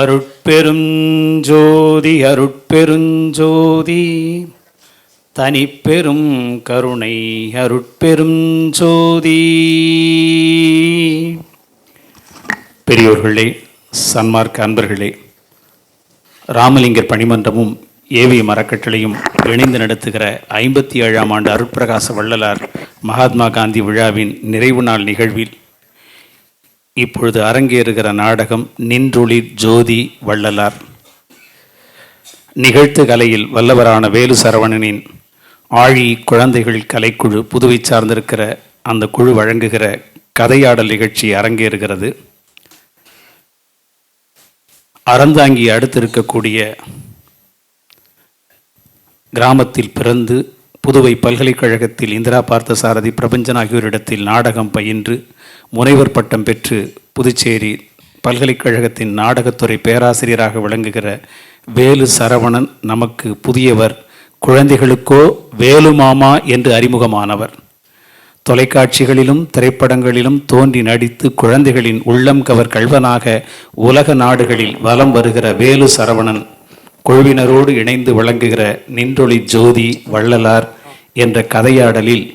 அருட்பெருஞ்சோதி அருட்பெருஞ்சோதி தனிப்பெரும் கருணை அருட்பெருஞ்சோதி. பெரியோர்களே, சன்மார்க்க அன்பர்களே, ராமலிங்கர் பணிமன்றமும் ஏவிஎம் அறக்கட்டளையும் இணைந்து நடத்துகிற 57ஆம் ஆண்டு அருட்பிரகாச வள்ளலார் மகாத்மா காந்தி விழாவின் நிறைவு நாள் நிகழ்வில் இப்பொழுது அரங்கேறுகிற நாடகம் நின்றொளிர் ஜோதி வள்ளலார். நிகழ்த்து கலையில் வல்லவரான வேலு சரவணனின் ஆழி குழந்தைகள் கலைக்குழு புதுவை சார்ந்திருக்கிற அந்த குழு வழங்குகிற கதையாடல் நிகழ்ச்சி அரங்கேறுகிறது. அறந்தாங்கி அடுத்திருக்கக்கூடிய கிராமத்தில் பிறந்து புதுவை பல்கலைக்கழகத்தில் இந்திரா பார்த்தசாரதி பிரபஞ்சன் ஆகியோரிடத்தில் நாடகம் பயின்று முனைவர் பட்டம் பெற்று புதுச்சேரி பல்கலைக்கழகத்தின் நாடகத்துறை பேராசிரியராக விளங்குகிற வேலு சரவணன் நமக்கு புதியவர். குழந்தைகளுக்கோ வேலு மாமா என்று அறிமுகமானவர். தொலைக்காட்சிகளிலும் திரைப்படங்களிலும் தோன்றி நடித்து குழந்தைகளின் உள்ளம் கவர் கல்வனாக உலக நாடுகளில் வலம் வருகிற வேலு சரவணன் குழுவினரோடு இணைந்து விளங்குகிற நின்றொளி ஜோதி வள்ளலார் என்ற கதையாடலில்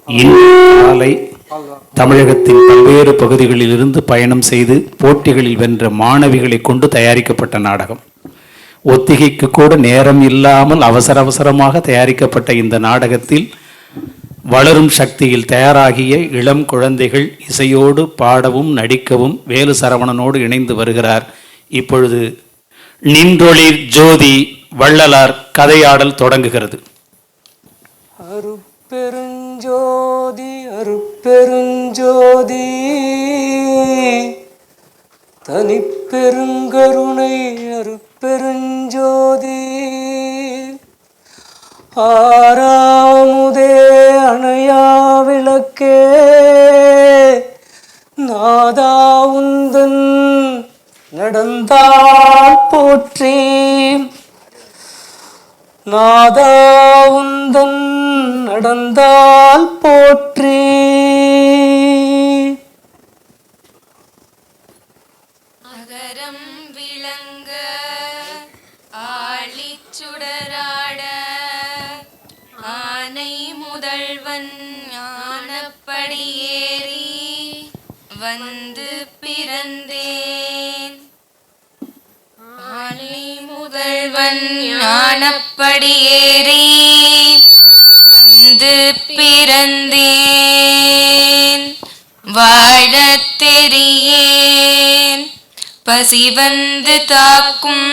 இன்று காலை தமிழகத்தின் பல்வேறு பகுதிகளில் இருந்து பயணம் செய்து போட்டிகளில் வென்ற மாணவிகளை கொண்டு தயாரிக்கப்பட்ட நாடகம். ஒத்திகைக்கு கூட நேரம் இல்லாமல் அவசர அவசரமாக தயாரிக்கப்பட்ட இந்த நாடகத்தில் வளரும் சக்தியில் தயாராகிய இளம் குழந்தைகள் இசையோடு பாடவும் நடிக்கவும் வேலு சரவணனோடு இணைந்து வருகிறார். இப்பொழுது நின்றொளிர் ஜோதி வள்ளலார் கதையாடல் தொடங்குகிறது. அருட்பெருஞ்சோதி அருட்பெருஞ்சோதி தனிப்பெருங்கருணை அருட்பெருஞ்சோதி ஆறாமுதே அணையா விளக்கே நாதா உந்தன் நடந்தால் போற்றி நாதா உந்தன் நடந்தால் போற்றி. அகரம் விளங்க ஆழிச்சுடராட ஆனை முதல்வன் ஞானப்படியேறி வந்து பிறந்தேன். ஆனை முதல்வன் ஞானப்படியேறி வந்து பிறந்தேன். வாழத் தெரியேன் பசி வந்து தாக்கும்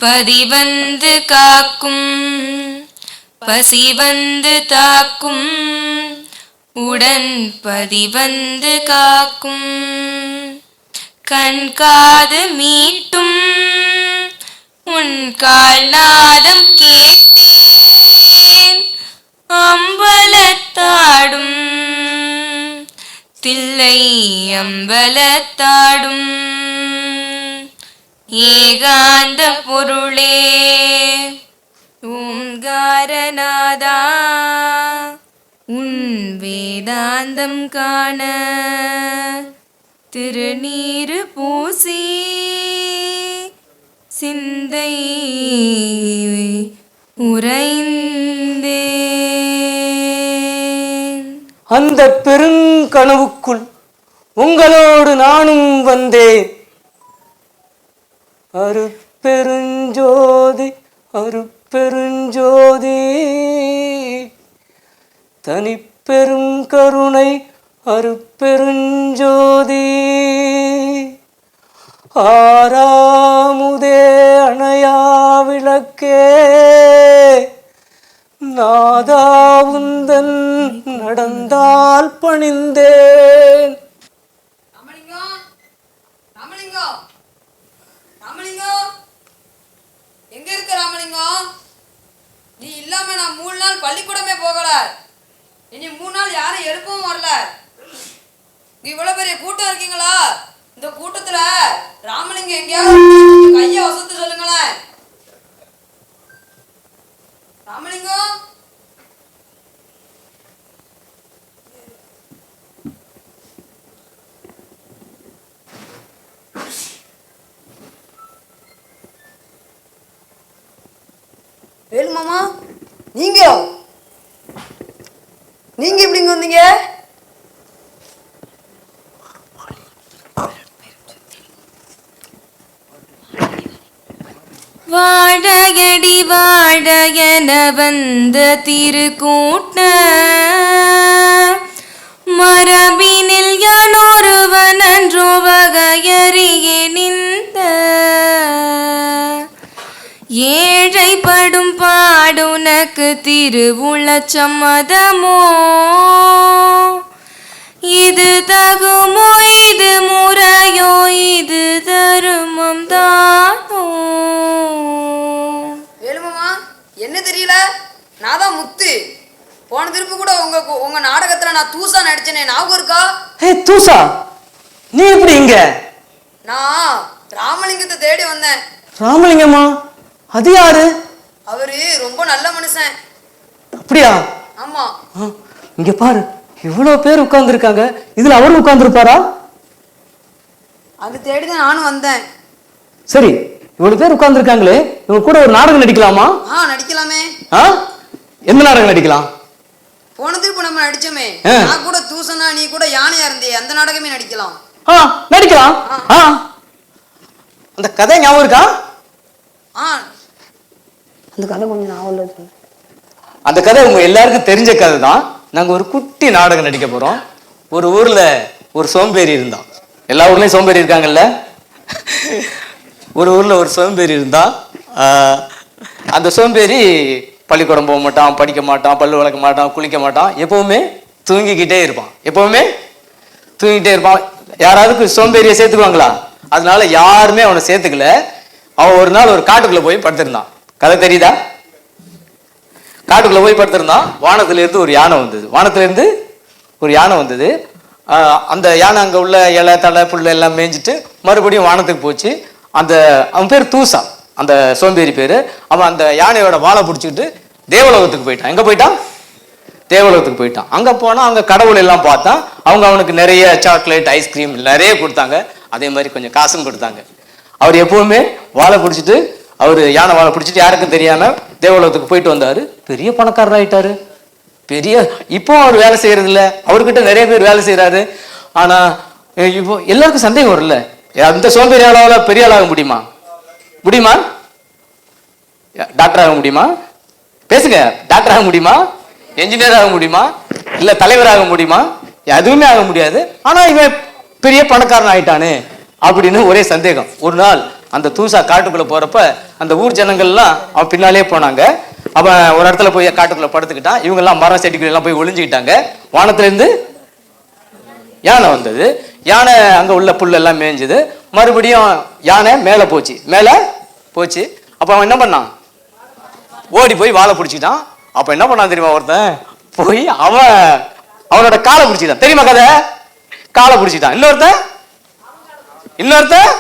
பதி வந்து காக்கும் பசி வந்து தாக்கும் உடன் பதி வந்து காக்கும். கண் காது மீட்டும் உன் கால் நாதம் கேட்டேன். அம்பலத்தாடும் தில்லை அம்பலத்தாடும் ஏகாந்த பொருளே ஓங்காரநாதா உன் வேதாந்தம் காண திருநீரு பூசி சிந்தை உறைந்தேன். அந்த பெருங்கனவுக்குள் உங்களோடு நானும் வந்தேன். அருட்பெருஞ்சோதி அருட்பெருஞ்சோதி தனிப்பெரும் கருணை அருட்பெருஞ்சோதி ஆறாமுதே அணையா விளக்கே நாதா உந்தன் நடந்தால் பணிந்தேன். எங்க இருக்க ராமலிங்கம்? நீ இல்லாம நான் 3 நாள் பள்ளிக்கூடமே போகல. இனி 3 நாள் யாரும் எழுப்பவும் வரல. இவ்வளவு பெரிய கூட்டம் இருக்கீங்களா? இந்த கூட்டத்துல ராமலிங்கம் எங்கேயாவது கைய வசத்து சொல்லுங்களேன். ராமலிங்கம் வேலு மாமா, நீங்க நீங்க எப்படி இங்க வந்தீங்க? வாழகடி வாழ என வந்த திருக்கூட்ட மரபினில் யானொருவன் அன்றோ வகையறியே நின்ற ஏழைப்படும் பாடுனக்கு திருவுள சம்மதமோ இது தகுமோ இது முறையோ இது தருமம் தானோ? வேலு மாமா, என்ன தெரியல, நான் தான் முத்து. போன திருப்பு கூட உங்க நாடகத்துல நான் தூசா நடிச்சேனே, ஞாபகம் இருக்கா? ஹே தூசா, நீ எப்படி இங்க? நான் ராமலிங்கத்தை தேடி வந்தேன். ராமலிங்கம்மா? அது யாரு? அவரு ரொம்ப நல்ல மனுஷன். அப்படியா? ஆமா. இங்க பாரு, இவ்வளவு பேர் உட்கார்ந்து இருக்காங்க, இதுல அவரும் உட்கார்ந்துருப்பாரா? அது தேடிதான் நானும் வந்தேன். சரி, இவ்வளவு பேர் உட்கார்ந்து இருக்காங்களே, இவங்க கூட ஒரு நாடகம் நடிக்கலாமா? நடிக்கலாமே. எந்த நாடகம் நடிக்கலாம்? போன திருப்பு நம்ம நடிச்சோமே, நான் கூட தூசனா நீ கூட யானையா இருந்தே, அந்த நாடகமே நடிக்கலாம். நடிக்கலாம். அந்த கதை ஞாபகம் இருக்கா? அந்த கதை கொஞ்சம் ஞாபகம் இல்லை. அந்த கதை உங்க எல்லாருக்கும் தெரிஞ்ச கதை தான். நாங்க ஒரு குட்டி நாடகம் நடிக்க போறோம். ஒரு ஊர்ல ஒரு சோம்பேறி இருந்தான். எல்லா ஊர்லயும் சோம்பேறி இருக்காங்கல்ல. ஒரு ஊர்ல ஒரு சோம்பேறி இருந்தான். அந்த சோம்பேறி பள்ளிக்கூடம் போக மாட்டான், படிக்க மாட்டான், பல்லு வளர்க்க மாட்டான், குளிக்க மாட்டான், எப்பவுமே தூங்கிக்கிட்டே இருப்பான். எப்பவுமே தூங்கிட்டே இருப்பான். யாராவது சோம்பேறியை சேர்த்துக்குவாங்களா? அதனால யாருமே அவனை சேர்த்துக்கல. அவன் ஒரு நாள் ஒரு காட்டுக்குள்ள போய் படுத்திருந்தான். கதை தெரியுதா? காட்டுக்குள்ள போய் படுத்திருந்தான். வானத்துல இருந்து ஒரு யானை வந்தது. அந்த யானை அங்க உள்ள இலை தலை புல்ல எல்லாம் மேய்ஞ்சிட்டு மறுபடியும் வானத்துக்கு போச்சு. அவன் பேர் தூசா, அந்த சோம்பேறி பேரு. அவன் அந்த யானையோட வாழை பிடிச்சிக்கிட்டு தேவலோகத்துக்கு போயிட்டான். எங்க போயிட்டான்? தேவலோகத்துக்கு போயிட்டான். அங்க போனா அங்க கடவுள் எல்லாம் பார்த்தான். அவனுக்கு நிறைய சாக்லேட், ஐஸ்கிரீம் நிறைய கொடுத்தாங்க. அதே மாதிரி கொஞ்சம் காசும் கொடுத்தாங்க. அவர் எப்பவுமே வாழை பிடிச்சிட்டு, யானை வாழை பிடிச்சிட்டு யாருக்கும் தெரியாம தேவலோகத்துக்கு போயிட்டு வந்தாரு. பெரிய பணக்காரர் ஆயிட்டாரு. இப்போ அவர் வேலை செய்யறது இல்ல, அவர்கிட்ட நிறைய பேர் வேலை செய்யறாரு. ஆனா இப்போ எல்லாருக்கும் சந்தேகம் வரல, அந்த சோம்பேறி ஆளால பெரிய ஆளாக முடியுமா? டாக்டர் ஆக முடியுமா? பேசுங்க. டாக்டர் ஆக முடியுமா? என்ஜினியர் ஆக முடியுமா? இல்ல தலைவர் ஆக முடியுமா? எதுவுமே ஆக முடியாது. ஆனா இவன் பெரிய பணக்காரன் ஆயிட்டானே அப்படின்னு ஒரே சந்தேகம். ஒரு நாள் அந்த தூசா காட்டுக்குள்ள போறப்ப அந்த ஊர் ஜனங்கள்லாம் அவன் பின்னாலே போனாங்க. அவன் ஒரு இடத்துல போய் காட்டுக்குள்ள படுத்துக்கிட்டான். இவங்க எல்லாம் மரம் செடிகள் எல்லாம் போய் ஒளிஞ்சுக்கிட்டாங்க. வானத்துல இருந்து யானை வந்தது. யானை அங்க உள்ள புல் எல்லாம் மேய்ஞ்சது. மறுபடியும் யானை மேல போச்சு. அப்ப அவன் என்ன பண்ணான்? ஓடி போய் வாழை பிடிச்சிட்டான். அப்ப என்ன பண்ணான் தெரியுமா? ஒருத்தன் போய் அவனோட காலை பிடிச்சிட்டான். தெரியுமா கதை? காலை பிடிச்சிட்டான். இன்னொருத்தன்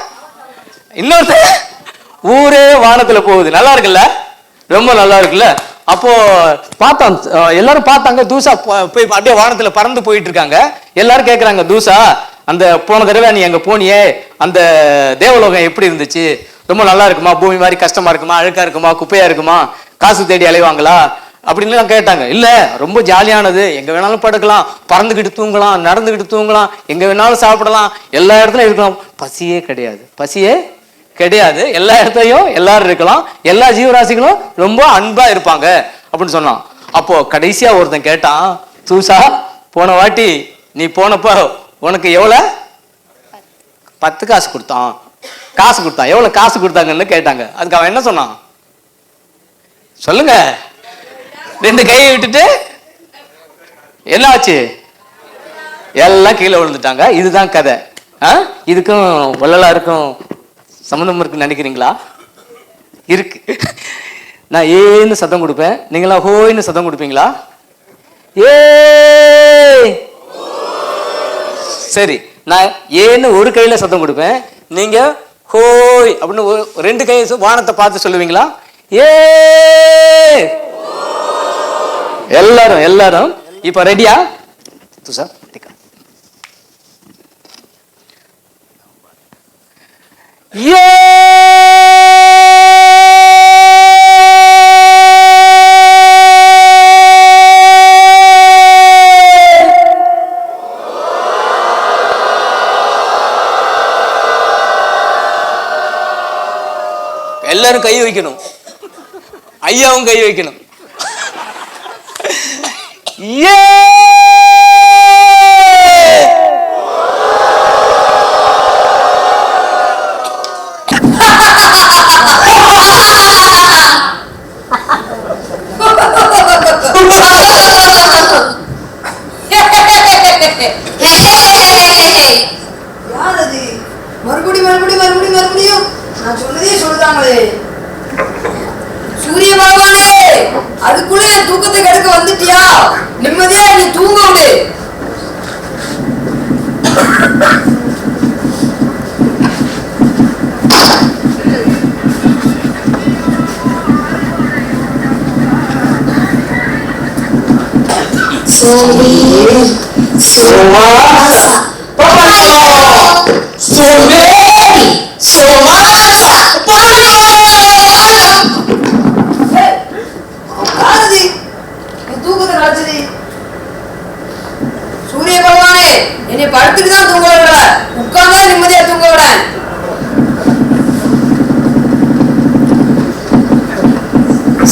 ஊரே வானத்துல போகுது. நல்லா இருக்குல்ல? ரொம்ப நல்லா இருக்குல்ல? அப்போ பார்த்தான், எல்லாரும் பார்த்தாங்க. தூசா போய் அப்படியே வானத்துல பறந்து போயிட்டு இருக்காங்க. எல்லாரும் கேட்கறாங்க, தூசா அந்த போன தடவை நீ அங்க போனியே, அந்த தேவலோகம் எப்படி இருந்துச்சு? ரொம்ப நல்லா இருக்குமா? பூமி மாதிரி கஷ்டமா இருக்குமா? அழுக்கா இருக்குமா? குப்பையா இருக்குமா? காசு தேடி அலைவாங்களா அப்படின்னு கேட்டாங்க. இல்ல, ரொம்ப ஜாலியானது. எங்க வேணாலும் படுக்கலாம், பறந்துகிட்டு தூங்கலாம், நடந்துகிட்டு தூங்கலாம், எங்க வேணாலும் சாப்பிடலாம், எல்லா இடத்துலயும் இருக்கலாம். பசியே கிடையாது. எல்லா இடத்துலயும் எல்லாரும் இருக்கலாம். எல்லா ஜீவராசிகளும் ரொம்ப அன்பா இருப்பாங்க அப்படின்னு சொன்னான். அப்போ கடைசியா ஒருத்தன் கேட்டான், தூசா போன வாட்டி நீ போனப்ப உனக்கு எவ்வளவு? 10 காசு கொடுத்தான். எவ்வளவு காசு கொடுத்தாங்கன்னு கேட்டாங்க. அதுக்கு அவன் என்ன சொன்னான்? சொல்லுங்க. 2 கையை விட்டுட்டு என்ன ஆச்சு? எல்லாம் கீழே விழுந்துட்டாங்க. இதுதான் கதை. இதுக்கும் வள்ளலாருக்கும் சம்மந்தம் இருக்குன்னு நினைக்கிறீங்களா? இருக்கு. நான் ஏன்னு சத்தம் கொடுப்பேன், நீங்களா ஹோய்னு சத்தம் கொடுப்பீங்களா? சரி, நான் ஏன்னு ஒரு கையில சத்தம் கொடுப்பேன், நீங்க ஹோய் அப்படின்னு 2 கை வானத்தை பார்த்து சொல்லுவீங்களா? எல்லாரும் இப்ப ரெடியா? துஷா ஏ எல்லாரும் கை வைக்கணும், ஐயாவும் கை வைக்கணும். ஏ மறுபடியும் நான் சொன்னதே சொல்றாங்களே. சூரிய பகவானே, அதுக்குள்ள என் தூக்கத்தை கெடுக்க வந்துட்டியா? நிம்மதியா நீ தூங்க விடு. சூரிய பகவானே, என்னை படுத்துட்டு தான் தூங்க விட, உட்கார்ந்தா நிம்மதியா தூங்க விட.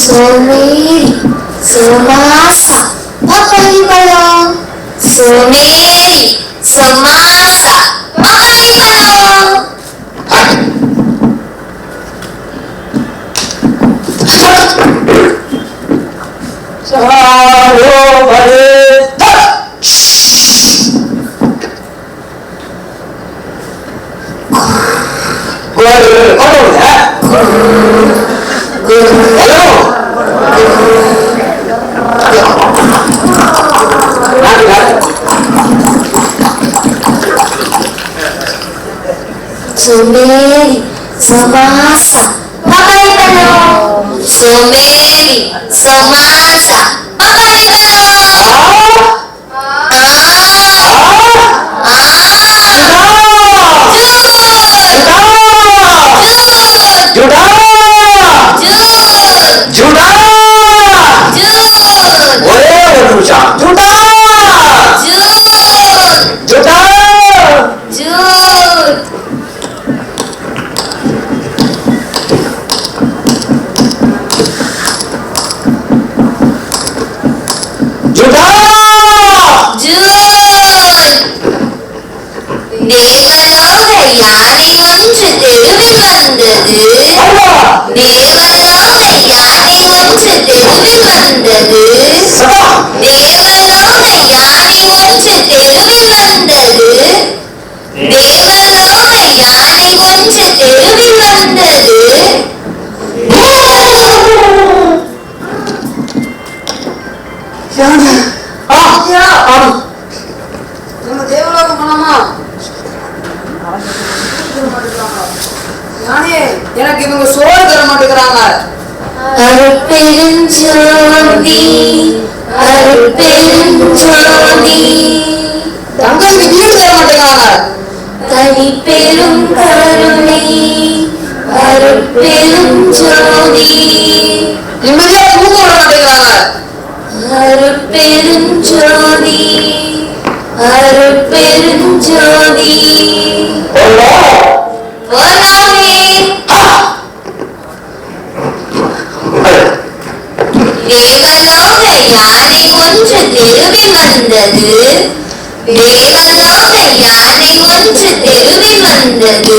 Sumeri, Sumasa, papai balong. Sumeri, Sumasa, papai balong. Sumeri, Sumasa, papai balong. Sumeri, Sumasa, papai balong. தேவலோக யானை ஒன்று தெருவில் வந்தது. தேவலோக யானை ஒன்று தெருவில் வந்தது. தேவலோக யானை ஒன்று தெருவில் வந்தது. தேவலோக யானை ஒன்று தெருவில் வந்தது. நம்ம தேவலோகம் போலாமா? யானே, எனக்கு இவங்க சோறு தர மாட்டேங்கிறாங்க. அருட்பெருஞ்சோதி, அருட்பெருஞ்சோதி. தங்களுக்கு வீடு தர மாட்டேங்கிறாங்க. தனிப்பெரும் கருணை, அருட்பெருஞ்சோதி. நிம்மதியா தூங்க விட மாட்டேங்கிறாங்க. அருட்பெருஞ்சோதி, அருட்பெருஞ்சோதி. போலாமே. தேவலோக யானை ஒன்று தெருவில் வந்தது. தேவலோக யானை ஒன்று தெருவில் வந்தது.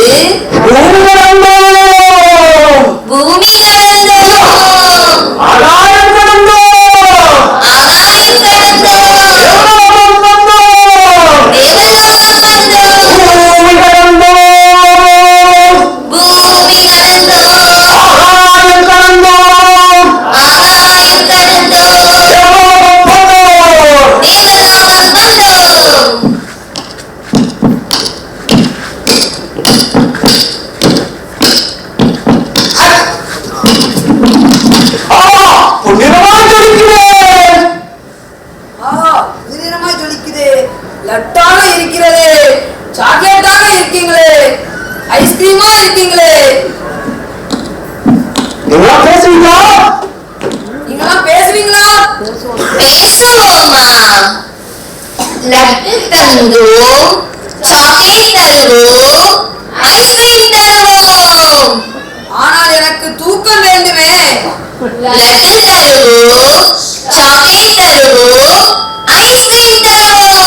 பூமி கடந்தோம், ஆகாயம் கடந்தோம், தேவலோகம் வந்தோம். பூமி கடந்தோம், ஆகாயம் கடந்தோம், தேவலோகம் வந்தோம். புதினமாய் ஜொலிக்குது, லட்டாக இருக்கிறது, சாக்லேட்டாக இருக்கீங்களே, ஐஸ்கிரீமா இருக்கீங்களே. நீங்களாம் பேசுவீங்களா? பேசுவோமா? லட்டு தருவோம், சாக்லேட் தருவோம், ஐஸ்கிரீம் தருவோம். ஆனால் எனக்கு தூக்கம் வேண்டுமே. லட்டு தருவோ, சாக்லேட் தருவோ, ஐஸ்கிரீம் தருவோ.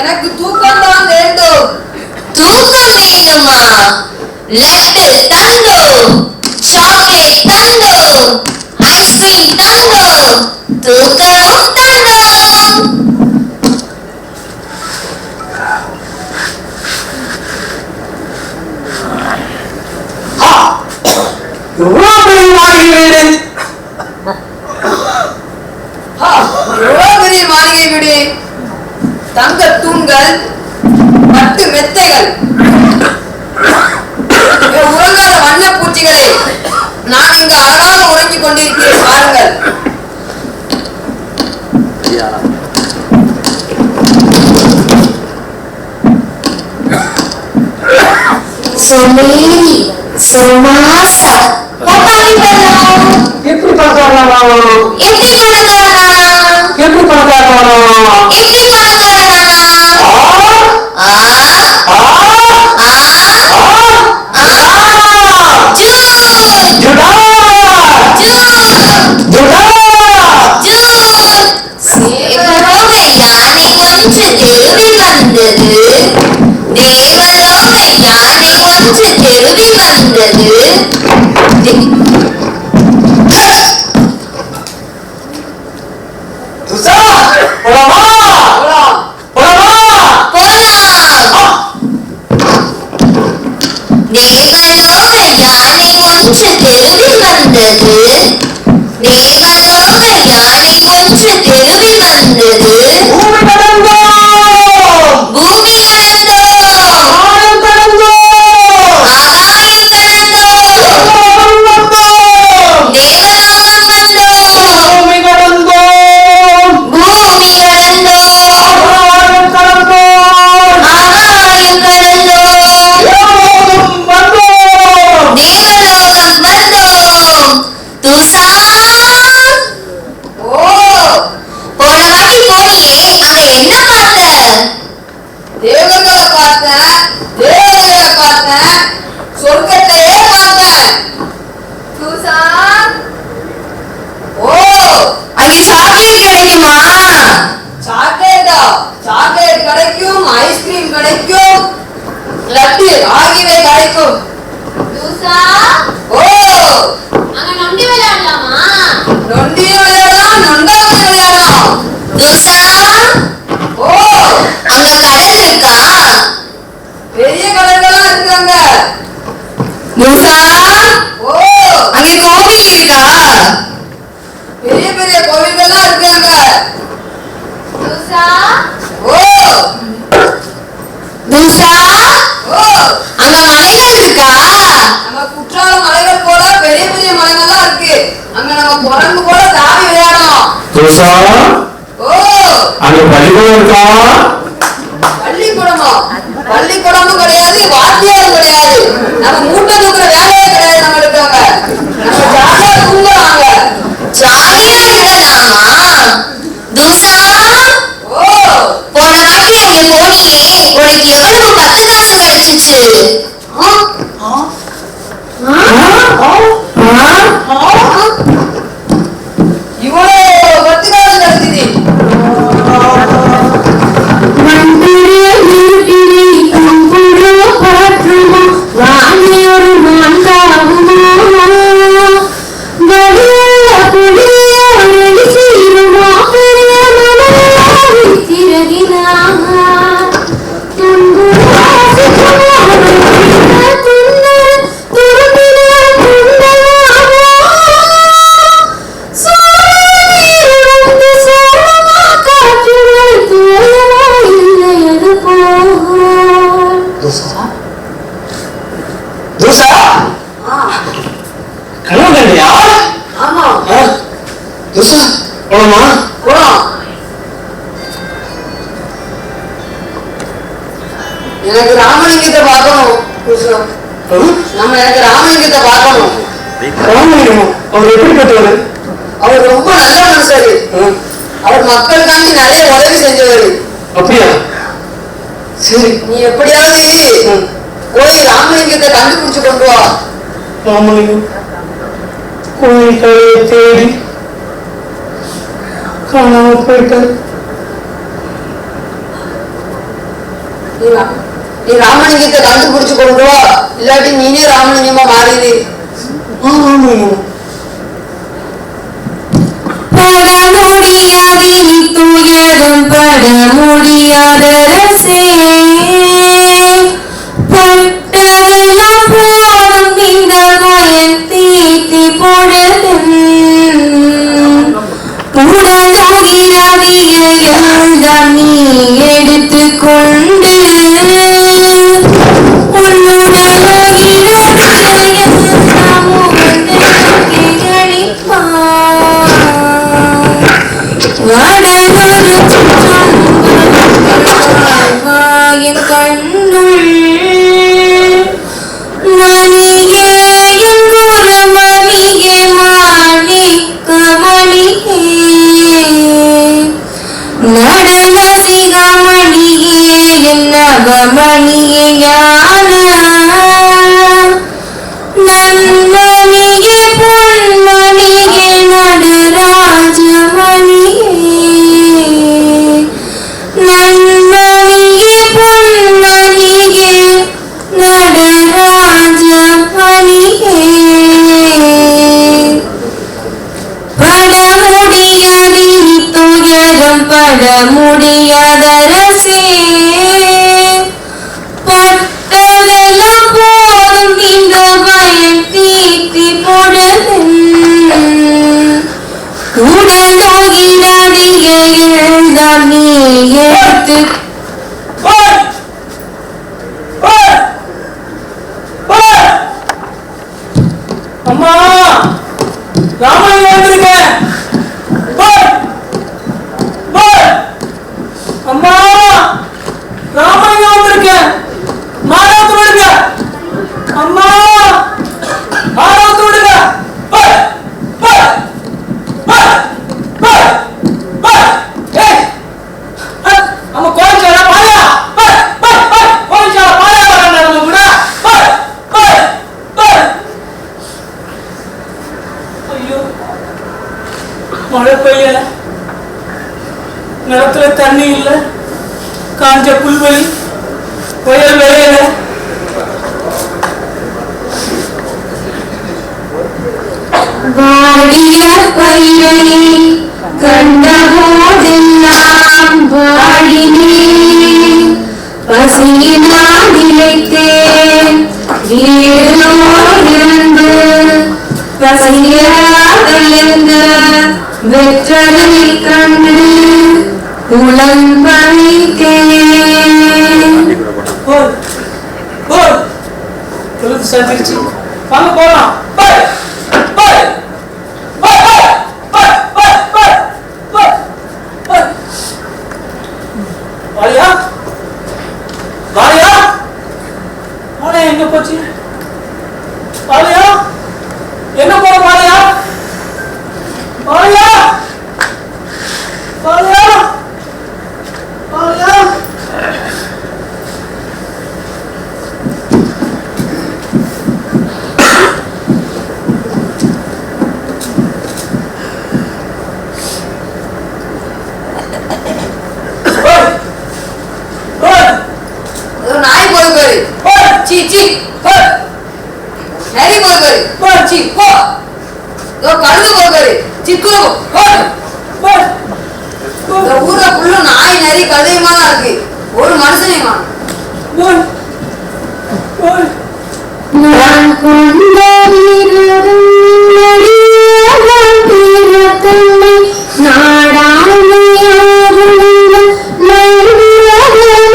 எனக்கு தூக்கம் தான் வேண்டும். தூக்கம் வேண்டுமா? லட்டு தந்தோ, சாக்லேட் தந்தோ, ஐஸ்கிரீம் தந்தோ, தூக்கமும் தந்தோ. எவ்வளவு பெரிய மாளிகை வீடு! எவ்வளவு பெரிய மாளிகை வீடு! தங்க தூண்கள், பட்டு மெத்தைகள், உறங்காத வண்ண பூச்சிகளே, நான் இங்கு அழகாக உறங்கிக் கொண்டிருக்கிறேன் பாருங்கள். சொமேரி, சொமாசா, பப்பாளி பழம். எப்படி பணக்காரனா? எப்படி பணக்காரனா? எப்படி பணக்காரனா? எப்படி பணக்காரனா? ஆ ஆ தேவலோக யானை ஒன்று தெருவில் வந்தது. தேவலோக யானை ஒன்று தெருவில் வந்தது. தேவலோக யானை ஒன்று தெருவில் வந்தது. தேவலோக யானை ஒன்று தெருவில் வந்தது. பூமி கடந்தோ, ஆகாயம் கடந்தோ, தேவலோகம் வந்தோ, பூமி கடந்தோ, ஆகாயம் கடந்தோ, தேவலோகம் வந்தோம். துசா, ஓ, போன வாட்டி போனியே, அங்க என்ன பார்த்த? தேவர்களை பார்த்தேன், தேவதைகளை பார்த்தேன், சொர்க்கத்தையே பார்த்தேன். தூசா, ஓ, அங்க சாக்லேட் கிடைக்குமா? சாக்லேட்டா? சாக்லேட் கிடைக்கும், ஐஸ்கிரீம் கிடைக்கும், லட்டு ஆகியவை கிடைக்கும். தூசா, ஓ, அங்க நொண்டி விளையாடலாமா? நொண்டியும் விளையாடலாம், நொண்டாவும் விளையாடலாம். துசா, ஓ, அங்க கடல் இருக்கா? பெரிய கடல்கள்லாம் இருக்காங்க. துசா, ஓ, அங்க கோவில் இருக்கா? பெரிய பெரிய கோவில்கள்லாம் இருக்காங்க. தூசா, ஓ, துசா, ஓ, அங்க மலைகள் இருக்கா? நம்ம குற்றால மலைகள் போல பெரிய பெரிய மலைகள்லாம் இருக்கு. அங்க நம்ம குரங்கு போல தாவி விளையாடலாம். துஷா, ஓ, அங்க பள்ளிக்கூடம் இருக்கா? பள்ளிக்கூடமா? பள்ளிக்கூடமும் கிடையாது, வாத்தியாரும் கிடையாது. நம்ம மூட்டை தூக்குற வேலையே கிடையாது நம்மளுக்கு. அங்க நம்ம ஜாலியா தூங்குறாங்க. ஜாலியா இருக்கலாமா? துசா, ஓ, போன வாட்டி அங்க போனியே, உனக்கு எவ்வளவு பத்து காசு கிடைச்சிச்சு? இவ்வளவு பத்து காசு கிடைக்குது. துஷா, கனவு கண்டியா? ஆமா, துஷா, போலாமா? போலாம். எனக்கு ராமலிங்கத்தை பார்க்கணும். நம்ம எனக்கு ராமலிங்கத்தை பார்க்கணும். ராமலிங்கம் அவர் எப்படிப்பட்டவர்? அவர் ரொம்ப நல்ல மனுஷரு. அவர் மக்களுக்காண்டி நிறைய உதவி செஞ்சவர். அப்படியா? சரி, நீ எப்படியாவது போய் ராமலிங்கத்தை கண்டுபிடிச்சு கொண்டு வா. ராமலிங்கம் கோயில்களை தேடி காணாம போயிட்டார். நீ ராமலிங்கத்தை கண்டுபிடிச்சு கொண்டு வா, இல்லாட்டி நீனே ராமலிங்கமா மாறிடு. துயரம் பட முடியாத ரசே பட்டதெல்லாம் போதும் இந்த பயன் தீட்டி பொழுதும் உடலோகிராதிய எழுதான் நீ எடுத்துக்கொண்டு முடியாத ரசே பட்டதெல்லாம் போதும் இந்த பயன் தீட்டி பொழுதும் உடலோகிராதிய எழுதான் நீ எடுத்து அம்மா ராமாயணம் வந்திருக்கேன். அம்மா ராமாயணம் வந்திருக்கேன். மாறாத்து விடுங்க. அம்மா மாறாத்து விடுங்க. நம்ம கோயில்சால பாயா கோயில்சால பாயா வராங்க நம்ம கூட. ஐயோ மழை பெய்யல, நிலத்துல தண்ணி இல்ல, காஞ்ச புல்வெளி, புயல் விளையல. வாடிய பயிரை கண்ட போதெல்லாம் வாடினேன், பசியினால் நிலைத்தேன் வீரோடு பசியாத வெற்றலை கண்டு உளம் பறித்தேன். பொழுது சந்திச்சு வாங்க போலாம். வாலியா வாலியா வாலியா எங்க போச்சு? வாலியா எங்க போற? வாலியா வாலியா வாலியா வாலியா நாய் போது சி சி நரி போது சி போ கழுது போது சிக்கு ஊர்ல புள்ள நாய் நரி கழுதையுமா தான் இருக்கு, ஒரு மனுஷனையுமா. நான் கொண்ட வீரரும் நடிகரும் பிறத்தன்னை நாடாமையாரும்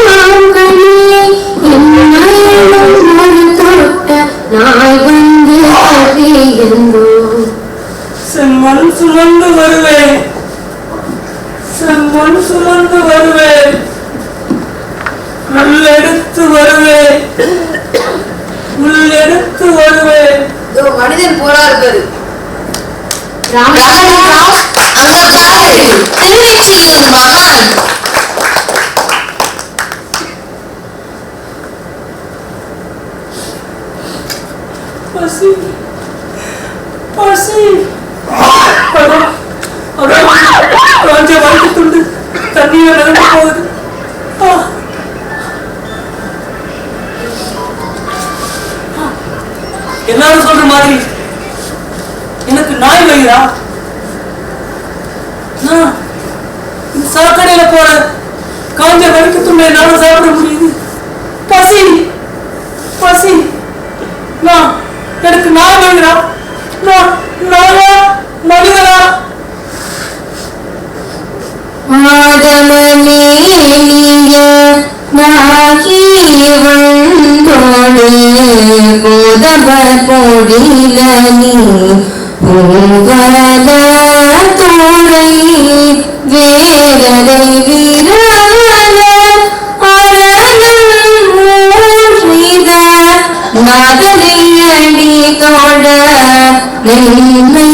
நாம் கண்ணியை என்னையும் ஒரு தொட்ட நாய் வந்து அறியந்தோ. செம்மண் சுமந்து வருவேன், செம்மண் சுமந்து வருவேன், உள்ளெடுத்து வருவேன், உள்ளெடுத்து வருவேன். மனிதன் போலா இருப்பாரு. அங்க பாரு திருச்சியின் மகான். பசி பசி. காஞ்ச வயிற்று துண்டு தண்ணீரை நிரம்பி போகுது. எல்லாரும் சொல்ற மாதிரி எனக்கு நாய் வயிறா? சாக்கடையில போற காஞ்ச வயிற்று துண்டை என்னால சாப்பிட முடியுது. பசி பசி. எனக்கு நாய் வயிறா? நாயா மனிதனா? ஆதமனேய நாகி வந்தோடு கோதம பொடிலனி பூவல தோழை வேரரை வீரல அரணம் மூழ்கித நாதனையடி தோட நன்மையாகுமே.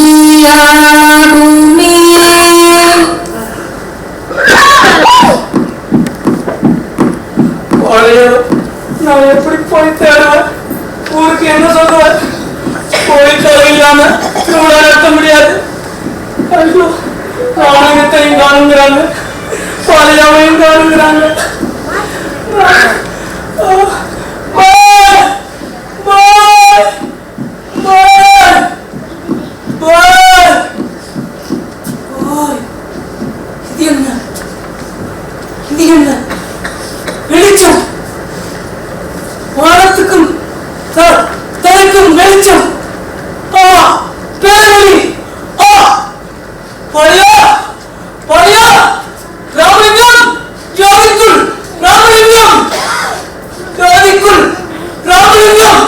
நான் எப்படி போய் தேடுவேன்? ஊருக்கு என்ன சொல்லுவேன்? போய் தேவையில்லாம திருவிழா நடத்த முடியாது. ஐயோ, ஆணையத்தையும் காணுங்கிறாங்க, பாலியாவையும் காணுங்கிறாங்க. இது என்ன வெளிச்சம்? வானத்துக்கும் தரைக்கும் வெளிச்சம். பேரொளி. பழையா பழையா ராமலிங்கம், ஜோதிக்குள் ராமலிங்கம், ஜோதிக்குள் ராமலிங்கம்.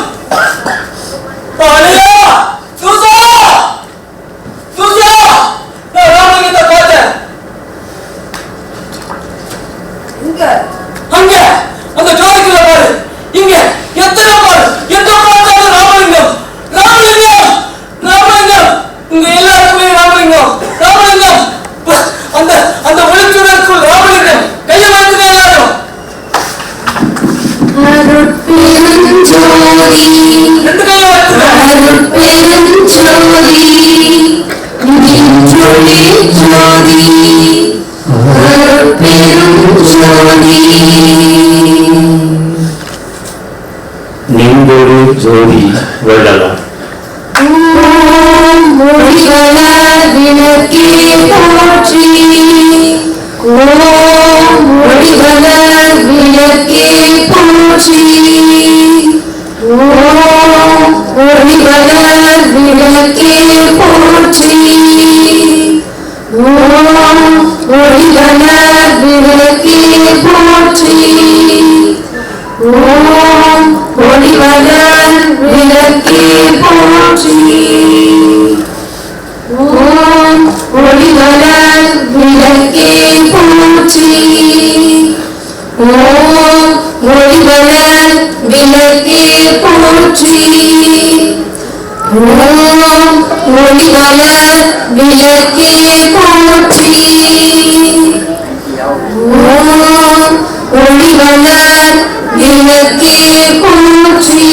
பழையா சூசா சூசா. நான் ராமலிங்கத்தை பார்த்தேன். அங்க அந்த ஜோதிக்குள்ள பாரு. இங்க எத்தனை பாரு, எங்க பார்த்தாலும் ராமலிங்கம் ராமலிங்கம் ராமலிங்கம். இங்க எல்லாருக்குமே ராமலிங்கம் ராமலிங்கம். அந்த அந்த ஒளிச்சுடருக்குள் ராமலிங்கம். கையை வைத்துங்க எல்லாரும். அருட்பெருஞ்சோதி ரெண்டு கையை வைத்துங்க. அருட்பெருஞ்சோதி நின்றொளி ஜோதி அருட்பெருஞ்சோதி நின்றொரு ஜோதி வள்ளலார். ஓம் ஒளிவளர் விளக்கே போற்றி. ஓம் ஒளிவளர் விளக்கே போற்றி. ஓம் ஒளிவளர் விளக்கே போற்றி. ஓம் ஒளிவளர் விளக்கே போற்றி. ஓம் ஒளிவளர் விளக்கே போற்றி. ஓம் ஒளிவளர் விளக்கே போற்றி. ஓம் ஒளிவளர் விளக்கே போற்றி. ஓம் ஒளிவளர் விளக்கே போற்றி. ஓம் ஒளிவளர் விளக்கே போற்றி.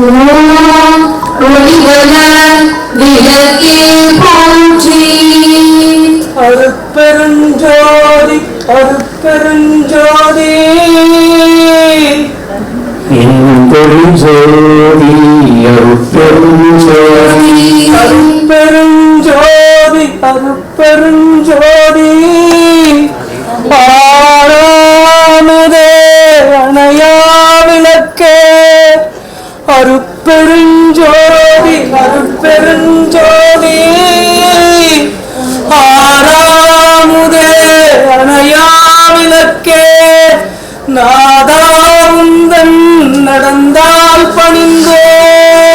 ஓம் ஒளிவளர் விளக்கே போற்றி. அருட்பெருஞ்சோதி அருட்பெருஞ்சோதி. பெருஞ்சோதி அருட்பெருஞ்சோதி அருட்பெருஞ்சோதி அருட்பெருஞ்சோதி. ஆறாமுதே அணையா விளக்கே அருட்பெருஞ்சோதி அருட்பெருஞ்சோதி. ஆறாமுதே அணையா விளக்கே நாதா உந்தன் நடந்தால் பணிந்தோம்.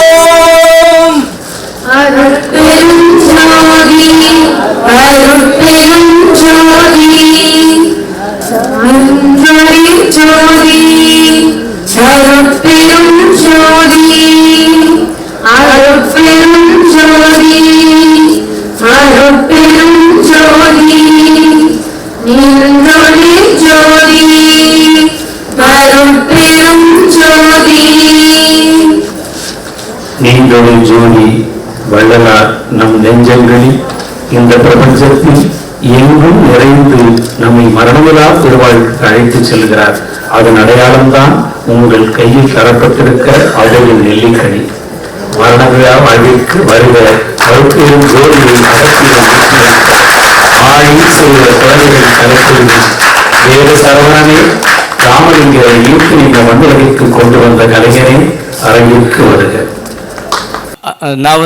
அருட்பெருஞ்சோதி அருட்பெருஞ்சோதி அருட்பெருஞ்சோதி அருட்பெருஞ்சோதி அருட்பெருஞ்சோதி அருட்பெருஞ்சோதி நின்றொளி ஜோதி அருட்பெருஞ்சோதி நீங்களொரு ஜோதி வள்ளலார் நம் நெஞ்சங்களில் இந்த பிரபஞ்சத்தில் எங்கும் நிறைந்து நம்மை மரணமில்லா பெருவாழ்வுக்கு அழைத்து செல்கிறார். அதன் அடையாளம்தான் உங்கள் கையில் தரப்பட்டிருக்க அவையின் நெல்லிக்கனி. மரண விழா வாழ்விற்கு வருக கருப்பெரும் ஜோதியை ஆழி செய்த குழந்தைகள் கலைக்குழுவில் வேறு சரவணனே ராமலிங்கரை ஈர்த்து இந்த மண்டலத்திற்கு கொண்டு வந்த கலைஞரே அரங்கிற்கு வருக. நான்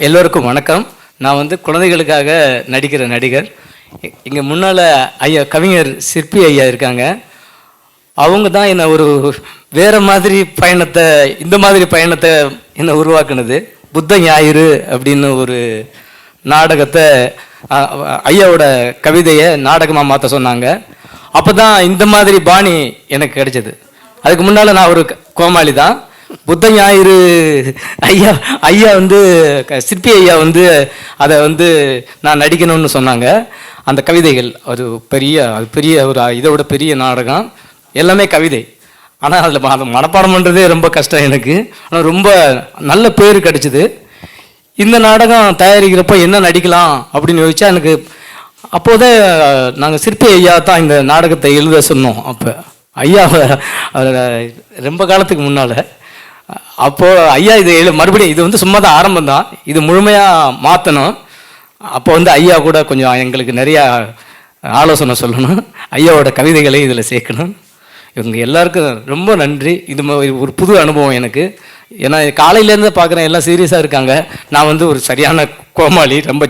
எல்லோருக்கும் வணக்கம். நான் குழந்தைகளுக்காக நடிக்கிற நடிகர். இங்கே முன்னால் ஐயா கவிஞர் சிற்பி ஐயா இருக்காங்க. அவங்க தான் என்னை ஒரு வேறு மாதிரி பயணத்தை இந்த மாதிரி பயணத்தை என்னை உருவாக்குனது. புத்த ஞாயிறு அப்படின்னு ஒரு நாடகத்தை ஐயாவோட கவிதையை நாடகமாக மாற்ற சொன்னாங்க. அப்போ தான் இந்த மாதிரி பாணி எனக்கு கிடைச்சது. அதுக்கு முன்னால் நான் ஒரு கோமாளி தான். புத்த ஞாயிறு ஐயா சிற்பி ஐயா அதை நான் நடிக்கணும்னு சொன்னாங்க. அந்த கவிதைகள் அது பெரிய ஒரு இதோட பெரிய நாடகம், எல்லாமே கவிதை. ஆனால் அதில் அதை மனப்பாடம் பண்ணுறதே ரொம்ப கஷ்டம் எனக்கு. ஆனால் ரொம்ப நல்ல பேர் கிடச்சிது. இந்த நாடகம் தயாரிக்கிறப்போ என்ன நடிக்கலாம் அப்படின்னு யோசிச்சா எனக்கு அப்போதே நாங்கள் சிற்பி ஐயா தான் இந்த நாடகத்தை எழுத சொன்னோம். அப்போ ஐயா ரொம்ப காலத்துக்கு முன்னால். அப்போது ஐயா இது மறுபடியும் இது சும்மா தான் ஆரம்பம் தான், இது முழுமையாக மாற்றணும். அப்போ ஐயா கூட கொஞ்சம் எங்களுக்கு நிறையா ஆலோசனை சொல்லணும். ஐயாவோட கவிதைகளை இதில் சேர்க்கணும். இவங்க எல்லாருக்கும் ரொம்ப நன்றி. இது ஒரு புது அனுபவம் எனக்கு. ஏன்னா காலையிலேருந்து பார்க்குறேன் எல்லாம் சீரியஸாக இருக்காங்க. நான் ஒரு சரியான கோமாளி, ரொம்ப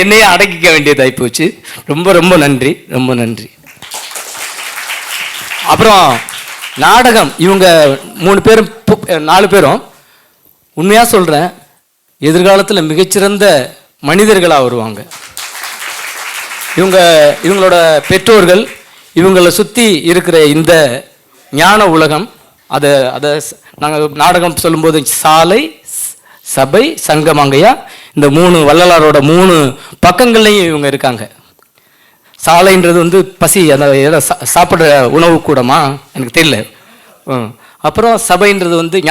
என்னையே அடக்கிக்க வேண்டியதாகி போச்சு. ரொம்ப ரொம்ப நன்றி, ரொம்ப நன்றி. அப்புறம் நாடகம் இவங்க 3 பேரும் 4 பேரும் உண்மையாக சொல்கிறேன், எதிர்காலத்தில் மிகச்சிறந்த மனிதர்களாக வருவாங்க. இவங்களோட பெற்றோர்கள் இவங்களை சுற்றி இருக்கிற இந்த ஞான உலகம், அதை நாங்கள் நாடகம் சொல்லும்போது சாலை, சபை, சங்கமங்கையா, இந்த 3 வள்ளலாரோட 3 பக்கங்கள்லையும் இவங்க இருக்காங்க. சாலைன்றது பசி, அந்த சாப்பிட்ற உணவு கூடமா எனக்கு தெரியல. அப்புறம் சபைன்றது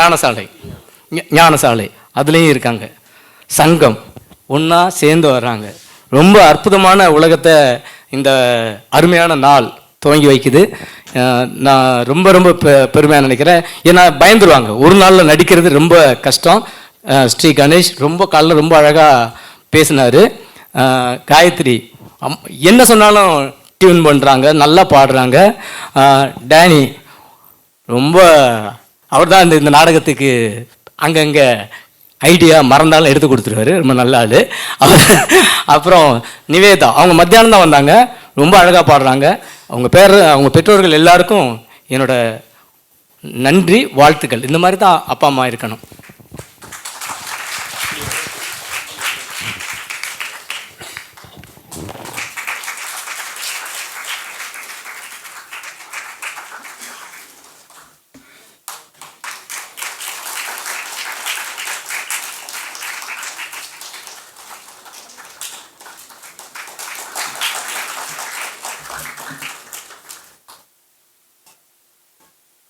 ஞானசாலை அதுலேயும் இருக்காங்க. சங்கம் ஒன்றா சேர்ந்து வர்றாங்க. ரொம்ப அற்புதமான உலகத்தை இந்த அருமையான நாள் துவங்கி வைக்குது. நான் ரொம்ப ரொம்ப பெருமையாக நினைக்கிறேன். ஏன்னா பயந்துருவாங்க, ஒரு நாளில் நடிக்கிறது ரொம்ப கஷ்டம். ஸ்ரீ கணேஷ் காலைல ரொம்ப அழகாக பேசினார். காயத்ரி என்ன சொன்னாலும் டியூன் பண்ணுறாங்க, நல்லா பாடுறாங்க. டேனி அவர் தான் இந்த நாடகத்துக்கு அங்கங்கே ஐடியா மறந்தாலும் எடுத்து கொடுத்துருவாரு, ரொம்ப நல்ல ஆள். அப்புறம் நிவேதா அவங்க மத்தியானம் தான் வந்தாங்க, ரொம்ப அழகாக பாடுறாங்க. அவங்க பெற்றோர்கள் எல்லாருக்கும் என்னோட நன்றி, வாழ்த்துக்கள். இந்த மாதிரி தான் அப்பா அம்மா இருக்கணும்.